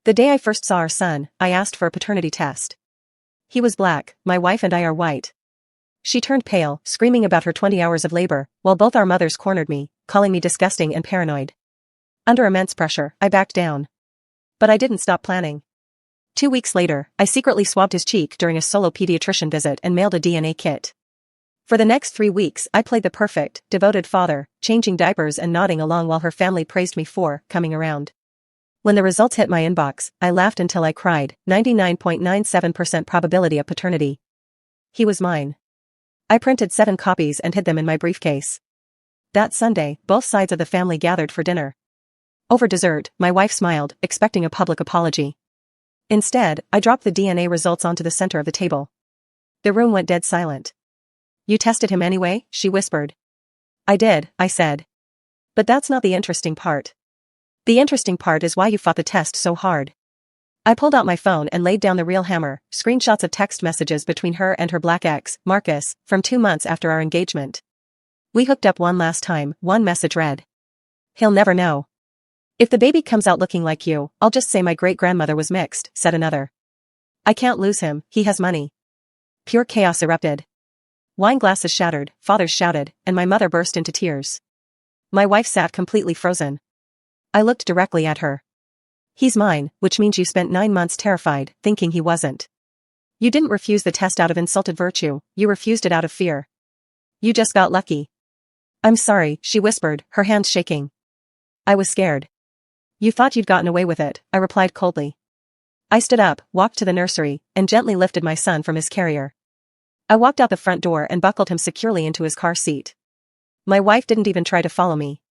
The day I first saw our son, I asked for a paternity test. He was black, my wife and I are white. She turned pale, screaming about her 20 hours of labor, while both our mothers cornered me, calling me disgusting and paranoid. Under immense pressure, I backed down. But I didn't stop planning. 2 weeks later, I secretly swabbed his cheek during a solo pediatrician visit and mailed a DNA kit. For the next 3 weeks, I played the perfect, devoted father, changing diapers and nodding along while her family praised me for coming around. When the results hit my inbox, I laughed until I cried. 99.97% probability of paternity. He was mine. I printed 7 copies and hid them in my briefcase. That Sunday, both sides of the family gathered for dinner. Over dessert, my wife smiled, expecting a public apology. Instead, I dropped the DNA results onto the center of the table. The room went dead silent. "You tested him anyway?" she whispered. "I did," I said. "But that's not the interesting part. The interesting part is why you fought the test so hard." I pulled out my phone and laid down the real hammer, screenshots of text messages between her and her black ex, Marcus, from 2 months after our engagement. "We hooked up one last time," one message read. "He'll never know. If the baby comes out looking like you, I'll just say my great-grandmother was mixed," said another. "I can't lose him, he has money." Pure chaos erupted. Wine glasses shattered, fathers shouted, and my mother burst into tears. My wife sat completely frozen. I looked directly at her. "He's mine, which means you spent 9 months terrified, thinking he wasn't. You didn't refuse the test out of insulted virtue, you refused it out of fear. You just got lucky." "I'm sorry," she whispered, her hands shaking. "I was scared." "You thought you'd gotten away with it," I replied coldly. I stood up, walked to the nursery, and gently lifted my son from his carrier. I walked out the front door and buckled him securely into his car seat. My wife didn't even try to follow me.